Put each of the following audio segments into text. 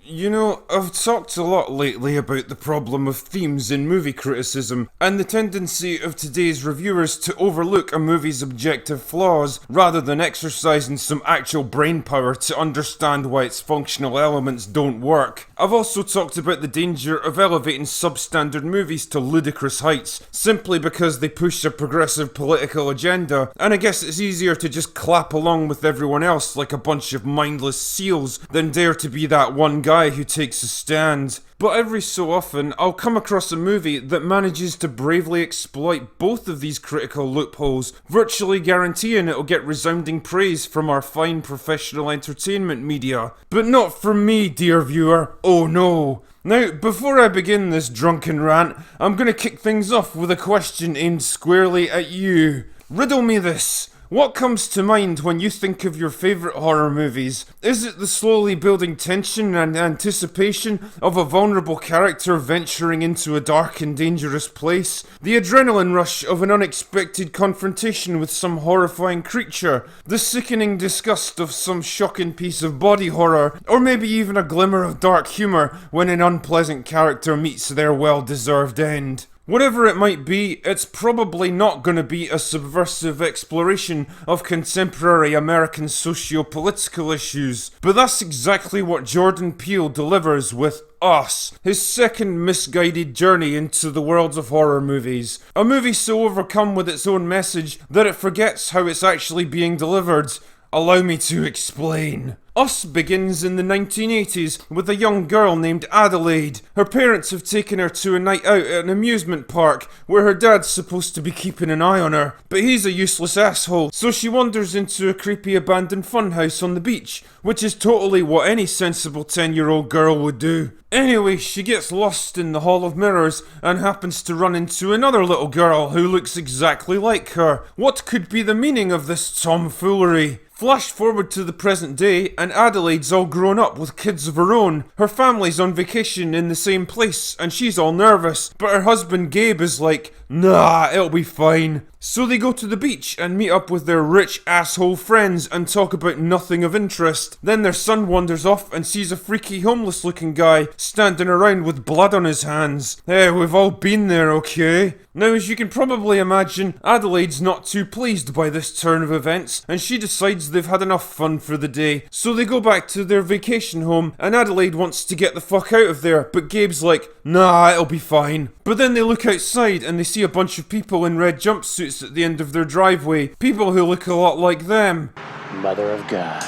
You know, I've talked a lot lately about the problem of themes in movie criticism, and the tendency of today's reviewers to overlook a movie's objective flaws, rather than exercising some actual brain power to understand why its functional elements don't work. I've also talked about the danger of elevating substandard movies to ludicrous heights, simply because they push a progressive political agenda, and I guess it's easier to just clap along with everyone else like a bunch of mindless seals than dare to be that one guy who takes a stand. But every so often, I'll come across a movie that manages to bravely exploit both of these critical loopholes, virtually guaranteeing it'll get resounding praise from our fine professional entertainment media. But not from me, dear viewer. Oh no. Now, before I begin this drunken rant, I'm gonna kick things off with a question aimed squarely at you. Riddle me this. What comes to mind when you think of your favourite horror movies? Is it the slowly building tension and anticipation of a vulnerable character venturing into a dark and dangerous place? The adrenaline rush of an unexpected confrontation with some horrifying creature? The sickening disgust of some shocking piece of body horror? Or maybe even a glimmer of dark humour when an unpleasant character meets their well-deserved end? Whatever it might be, it's probably not going to be a subversive exploration of contemporary American socio-political issues, but that's exactly what Jordan Peele delivers with Us, his second misguided journey into the world of horror movies. A movie so overcome with its own message that it forgets how it's actually being delivered. Allow me to explain. Us begins in the 1980s with a young girl named Adelaide. Her parents have taken her to a night out at an amusement park where her dad's supposed to be keeping an eye on her, but he's a useless asshole, so she wanders into a creepy abandoned funhouse on the beach, which is totally what any sensible 10-year-old girl would do. Anyway, she gets lost in the Hall of Mirrors and happens to run into another little girl who looks exactly like her. What could be the meaning of this tomfoolery? Flash forward to the present day, and Adelaide's all grown up with kids of her own. Her family's on vacation in the same place, and she's all nervous, but her husband Gabe is like, nah, it'll be fine. So they go to the beach and meet up with their rich asshole friends and talk about nothing of interest. Then their son wanders off and sees a freaky homeless looking guy standing around with blood on his hands. Hey, we've all been there, okay? Now, as you can probably imagine, Adelaide's not too pleased by this turn of events, and she decides they've had enough fun for the day. So they go back to their vacation home, and Adelaide wants to get the fuck out of there, but Gabe's like, nah, it'll be fine. But then they look outside and they see a bunch of people in red jumpsuits at the end of their driveway. People who look a lot like them. Mother of God.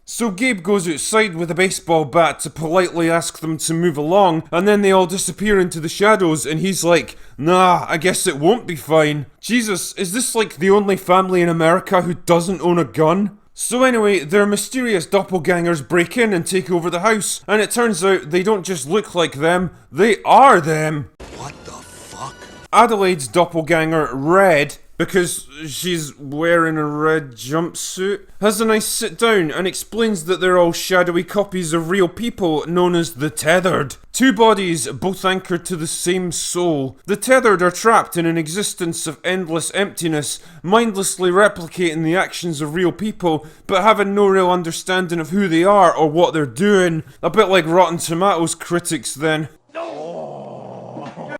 So Gabe goes outside with a baseball bat to politely ask them to move along, and then they all disappear into the shadows, and he's like, nah, I guess it won't be fine. Jesus, is this like the only family in America who doesn't own a gun? So anyway, their mysterious doppelgangers break in and take over the house, and it turns out they don't just look like them, they are them. What the fuck? Adelaide's doppelganger, Red, because she's wearing a red jumpsuit, has a nice sit down and explains that they're all shadowy copies of real people known as the Tethered. Two bodies, both anchored to the same soul. The Tethered are trapped in an existence of endless emptiness, mindlessly replicating the actions of real people, but having no real understanding of who they are or what they're doing. A bit like Rotten Tomatoes critics then.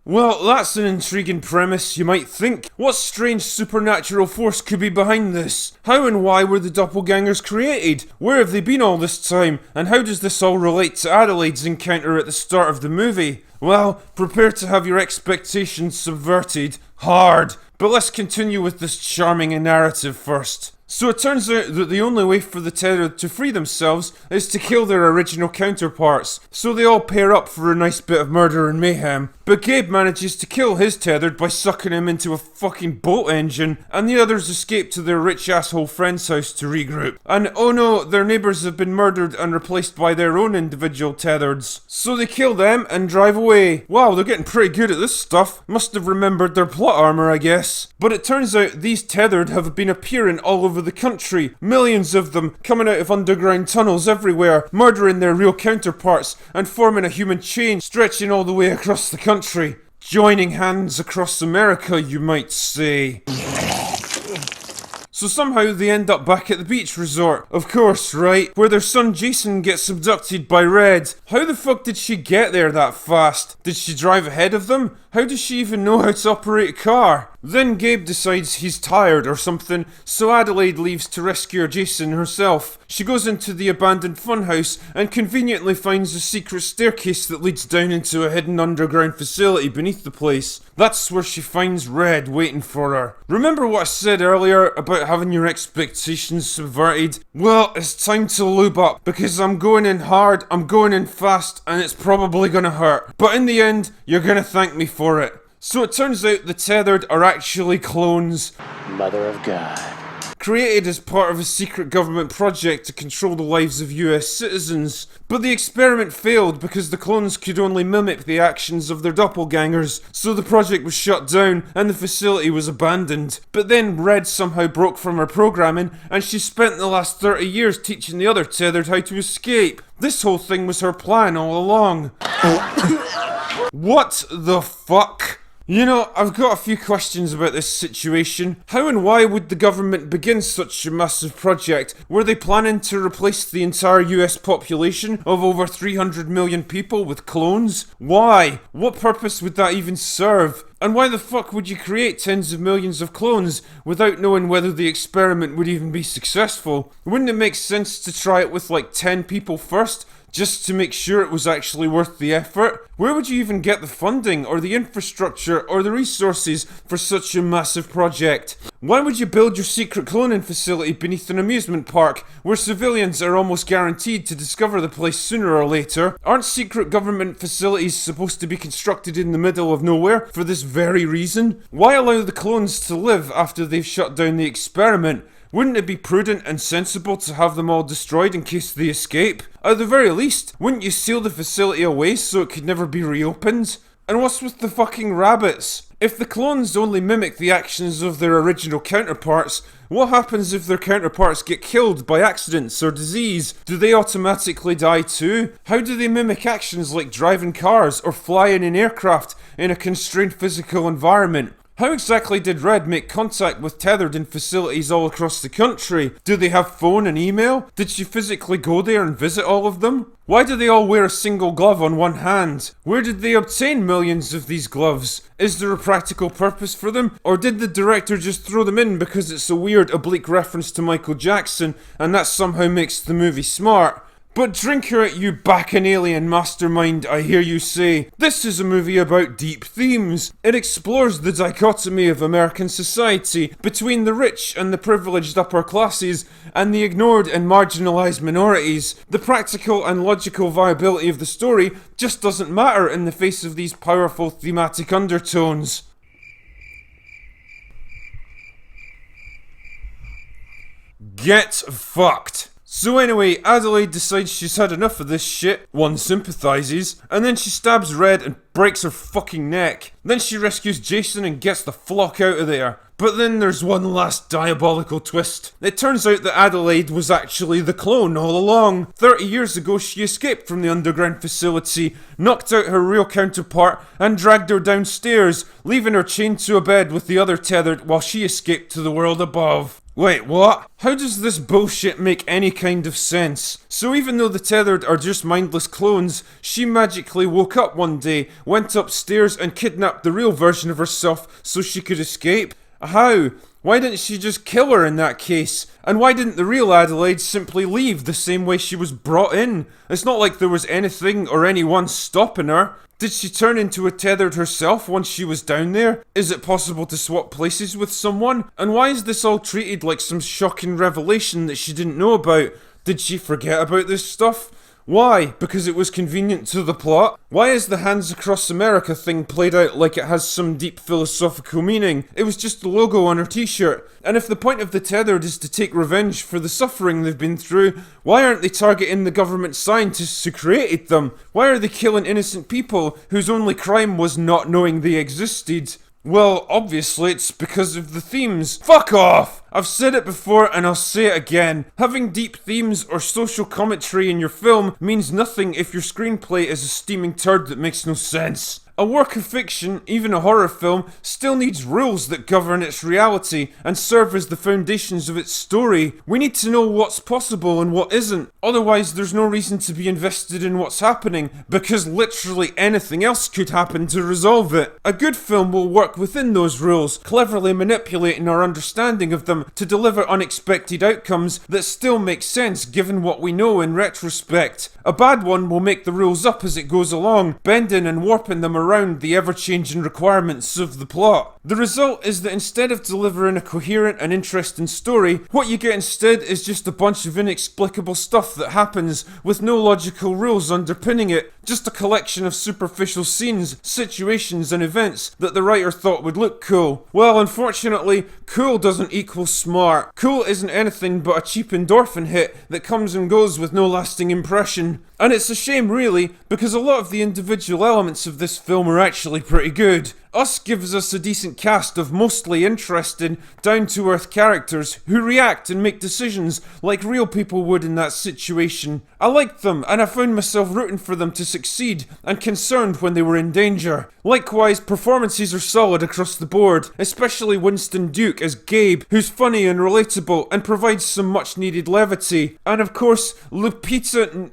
Well, that's an intriguing premise, you might think. What strange supernatural force could be behind this? How and why were the doppelgangers created? Where have they been all this time? And how does this all relate to Adelaide's encounter at the start of the movie? Well, prepare to have your expectations subverted. Hard. But let's continue with this charming narrative first. So it turns out that the only way for the Tethered to free themselves is to kill their original counterparts, so they all pair up for a nice bit of murder and mayhem. But Gabe manages to kill his Tethered by sucking him into a fucking boat engine, and the others escape to their rich asshole friend's house to regroup. And oh no, their neighbours have been murdered and replaced by their own individual Tethereds. So they kill them and drive away. Wow, they're getting pretty good at this stuff. Must have remembered their plot armour, I guess. But it turns out these Tethered have been appearing all over the country. Millions of them coming out of underground tunnels everywhere, murdering their real counterparts and forming a human chain stretching all the way across the country. Joining hands across America, you might say. So somehow they end up back at the beach resort. Of course, right? Where their son Jason gets abducted by Red. How the fuck did she get there that fast? Did she drive ahead of them? How does she even know how to operate a car? Then Gabe decides he's tired or something, so Adelaide leaves to rescue Jason herself. She goes into the abandoned funhouse and conveniently finds a secret staircase that leads down into a hidden underground facility beneath the place. That's where she finds Red waiting for her. Remember what I said earlier about having your expectations subverted? Well, it's time to lube up, because I'm going in hard, I'm going in fast, and it's probably gonna hurt. But in the end, you're gonna thank me for it. So it turns out the Tethered are actually clones. Mother of God. Created as part of a secret government project to control the lives of US citizens. But the experiment failed because the clones could only mimic the actions of their doppelgangers, so the project was shut down and the facility was abandoned. But then Red somehow broke from her programming and she spent the last 30 years teaching the other Tethered how to escape. This whole thing was her plan all along. What the fuck? You know, I've got a few questions about this situation. How and why would the government begin such a massive project? Were they planning to replace the entire US population of over 300 million people with clones? Why? What purpose would that even serve? And why the fuck would you create tens of millions of clones without knowing whether the experiment would even be successful? Wouldn't it make sense to try it with like 10 people first? Just to make sure it was actually worth the effort? Where would you even get the funding, or the infrastructure, or the resources for such a massive project? Why would you build your secret cloning facility beneath an amusement park, where civilians are almost guaranteed to discover the place sooner or later? Aren't secret government facilities supposed to be constructed in the middle of nowhere for this very reason? Why allow the clones to live after they've shut down the experiment? Wouldn't it be prudent and sensible to have them all destroyed in case they escape? At the very least, wouldn't you seal the facility away so it could never be reopened? And what's with the fucking rabbits? If the clones only mimic the actions of their original counterparts, what happens if their counterparts get killed by accidents or disease? Do they automatically die too? How do they mimic actions like driving cars or flying in aircraft in a constrained physical environment? How exactly did Red make contact with Tethered in facilities all across the country? Do they have phone and email? Did she physically go there and visit all of them? Why do they all wear a single glove on one hand? Where did they obtain millions of these gloves? Is there a practical purpose for them? Or did the director just throw them in because it's a weird oblique reference to Michael Jackson and that somehow makes the movie smart? But drink her at you bacchanalian mastermind, I hear you say. This is a movie about deep themes. It explores the dichotomy of American society between the rich and the privileged upper classes and the ignored and marginalized minorities. The practical and logical viability of the story just doesn't matter in the face of these powerful thematic undertones. Get fucked. So anyway, Adelaide decides she's had enough of this shit, one sympathises, and then she stabs Red and breaks her fucking neck. Then she rescues Jason and gets the flock out of there. But then there's one last diabolical twist. It turns out that Adelaide was actually the clone all along. 30 years ago she escaped from the underground facility, knocked out her real counterpart, and dragged her downstairs, leaving her chained to a bed with the other Tethered while she escaped to the world above. Wait, what? How does this bullshit make any kind of sense? So even though the Tethered are just mindless clones, she magically woke up one day, went upstairs and kidnapped the real version of herself so she could escape? How? Why didn't she just kill her in that case? And why didn't the real Adelaide simply leave the same way she was brought in? It's not like there was anything or anyone stopping her. Did she turn into a Tethered herself once she was down there? Is it possible to swap places with someone? And why is this all treated like some shocking revelation that she didn't know about? Did she forget about this stuff? Why? Because it was convenient to the plot? Why is the Hands Across America thing played out like it has some deep philosophical meaning? It was just the logo on her t-shirt. And if the point of the Tethered is to take revenge for the suffering they've been through, why aren't they targeting the government scientists who created them? Why are they killing innocent people whose only crime was not knowing they existed? Well, obviously it's because of the themes. Fuck off! I've said it before and I'll say it again. Having deep themes or social commentary in your film means nothing if your screenplay is a steaming turd that makes no sense. A work of fiction, even a horror film, still needs rules that govern its reality and serve as the foundations of its story. We need to know what's possible and what isn't. Otherwise, there's no reason to be invested in what's happening, because literally anything else could happen to resolve it. A good film will work within those rules, cleverly manipulating our understanding of them to deliver unexpected outcomes that still make sense given what we know in retrospect. A bad one will make the rules up as it goes along, bending and warping them around the ever-changing requirements of the plot. The result is that instead of delivering a coherent and interesting story, what you get instead is just a bunch of inexplicable stuff that happens with no logical rules underpinning it, just a collection of superficial scenes, situations and events that the writer thought would look cool. Well, unfortunately, cool doesn't equal smart. Cool isn't anything but a cheap endorphin hit that comes and goes with no lasting impression. And it's a shame really, because a lot of the individual elements of this film are actually pretty good. Us gives us a decent cast of mostly interesting, down-to-earth characters who react and make decisions like real people would in that situation. I liked them, and I found myself rooting for them to succeed and concerned when they were in danger. Likewise, performances are solid across the board, especially Winston Duke as Gabe, who's funny and relatable and provides some much-needed levity. And of course, Lupita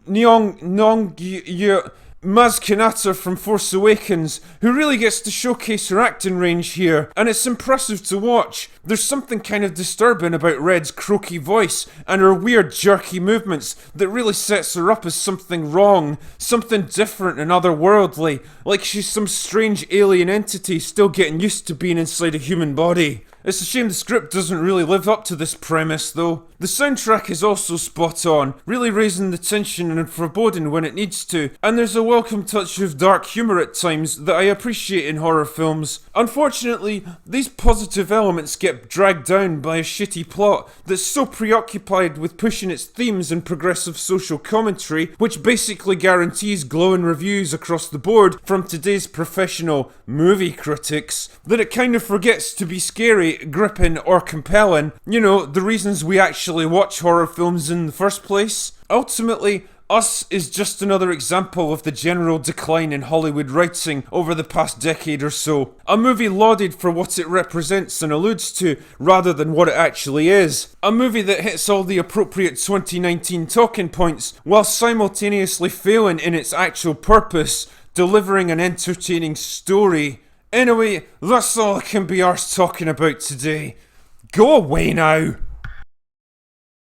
Nyongy'o Maz Kanata from Force Awakens, who really gets to showcase her acting range here, and it's impressive to watch. There's something kind of disturbing about Red's croaky voice and her weird jerky movements that really sets her up as something wrong, something different and otherworldly, like she's some strange alien entity still getting used to being inside a human body. It's a shame the script doesn't really live up to this premise though. The soundtrack is also spot on, really raising the tension and foreboding when it needs to, and there's a welcome touch of dark humour at times that I appreciate in horror films. Unfortunately, these positive elements get dragged down by a shitty plot that's so preoccupied with pushing its themes and progressive social commentary, which basically guarantees glowing reviews across the board from today's professional movie critics, that it kind of forgets to be scary, gripping or compelling. You know, the reasons we actually watch horror films in the first place. Ultimately, Us is just another example of the general decline in Hollywood writing over the past decade or so. A movie lauded for what it represents and alludes to, rather than what it actually is. A movie that hits all the appropriate 2019 talking points, while simultaneously failing in its actual purpose, delivering an entertaining story. Anyway, that's all I can be arsed talking about today. Go away now!